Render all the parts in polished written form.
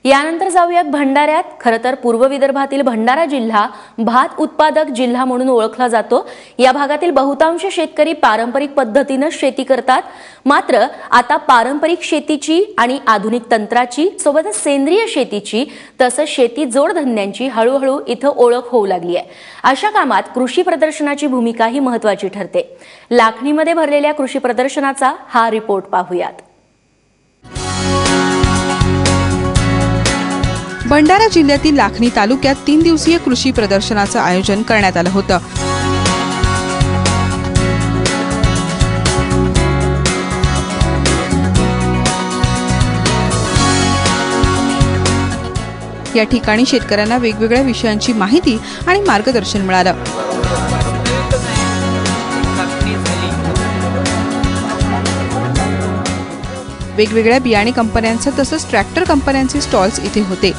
यानंतर जाऊयात भंडाऱ्यात। खरं तर पूर्व विदर्भातील भंडारा जिल्हा भात उत्पादक जिल्हा म्हणून ओळखला जातो। या भागातील बहुतांश शेतकरी पारंपरिक पद्धतीने शेती करतात। मात्र आता पारंपरिक शेतीची आणि आधुनिक तंत्राची सोबतच सेंद्रिय शेतीची तसंच शेती जोडधंद्यांची हळूहळू इथं ओळख होऊ लागली आहे। अशा कामात कृषी प्रदर्शनाची भूमिकाही महत्त्वाची ठरते। लाखणीमध्ये भरलेल्या कृषी प्रदर्शनाचा हा रिपोर्ट पाहूयात। भंडारा जिल्ह्यातील लाखणी तालुक्यात 3 दिवसीय कृषी प्रदर्शनाचं आयोजन करण्यात आलं होतं। या ठिकाणी शेतकऱ्यांना वेगवेगळ्या विषयांची माहिती आणि मार्गदर्शन मिळालं। वेगवेगळ्या बियाणे कंपन्यांचे तसंच ट्रॅक्टर कंपन्यांचे स्टॉल्स इथे होते।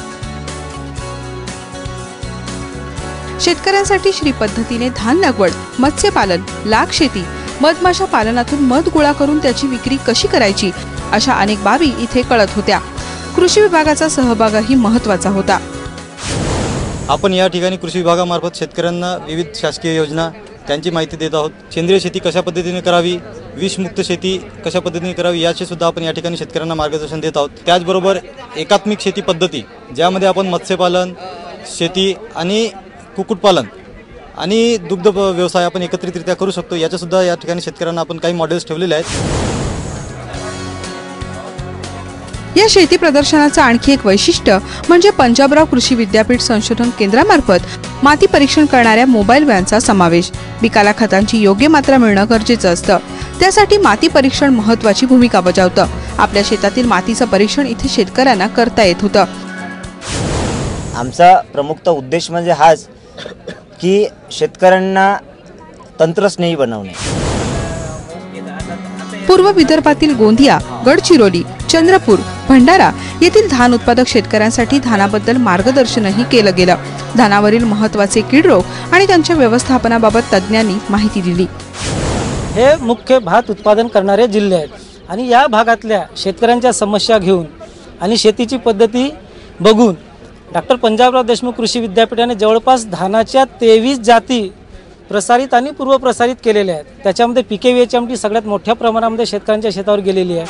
शेतकऱ्यांसाठी श्री पद्धतीने धान लागवड, मत्स्यपालन, लाख शेती, मधमाशा पालनातून मध गोळा करून त्याची विक्री कशी करायची अशा अनेक बाबी इथे कळत होत्या। कृषी विभागाचा सहभागही महत्त्वाचा होता। आपण या ठिकाणी कृषी विभागामार्फत शेतकऱ्यांना विविध शासकीय योजना त्यांची माहिती देत आहोत। सेंद्रिय शेती कशा पद्धतीने करावी, विषमुक्त शेती कशा पद्धतीने करावी याचे सुद्धा आपण या ठिकाणी शेतकऱ्यांना मार्गदर्शन देत आहोत। त्याचबरोबर एकात्मिक शेती पद्धती ज्यामध्ये आपण मत्स्यपालन, शेती आणि कुक्कुटपालन आणि दुग्ध व्यवसाय आपण एकत्रितरित्या करू शकतो याचे सुद्धा या ठिकाणी शेतकऱ्यांना आपण काही मॉडेल्स ठेवलेले आहेत। या शेती प्रदर्शनाचं आणखी एक वैशिष्ट्य म्हणजे पंजाबराव कृषी विद्यापीठ संशोधन केंद्रामार्फत माती परीक्षण करणाऱ्या मोबाईल व्हॅनचा समावेश। पिकाला खतांची योग्य मात्रा मिळणं गरजेचं असतं, त्यासाठी माती परीक्षण महत्त्वाची भूमिका बजावतं। आपल्या शेतातील मातीचं परीक्षण इथे शेतकऱ्यांना करता येत होतं। आमचा प्रमुख उद्देश म्हणजे हाच की शेतकऱ्यांना तंत्रस्नेही बनवणे। पूर्व विदर्भातील गोंदिया, गडचिरोली, चंद्रपूर, भंडारा येथील धान उत्पादक शेतकऱ्यांसाठी धानाबद्दल मार्गदर्शनही केलं गेलं। धानावरील महत्त्वाचे कीड रोग आणि त्यांच्या व्यवस्थापनाबाबत तज्ज्ञांनी माहिती दिली। हे मुख्य भात उत्पादन करणारे जिल्हे आहेत आणि या भागातल्या शेतकऱ्यांच्या समस्या घेऊन आणि शेतीची पद्धती बघून डॉक्टर पंजाबराव देशमुख कृषी विद्यापीठाने जवळपास धानाच्या 23 जाती प्रसारित आणि पूर्व प्रसारित केलेल्या आहेत। त्याच्यामध्ये PKVHMT सगळ्यात मोठ्या प्रमाणामध्ये शेतकऱ्यांच्या शेतावर गेलेली आहे।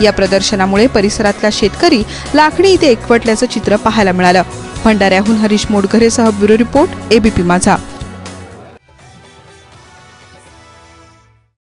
या प्रदर्शनामुळे परिसरातला शेतकरी लाखणी इथे एकवटल्याचं चित्र पाहायला मिळालं। भंडाऱ्याहून हरीश मोडघरेसह ब्युरो रिपोर्ट ABP माझा।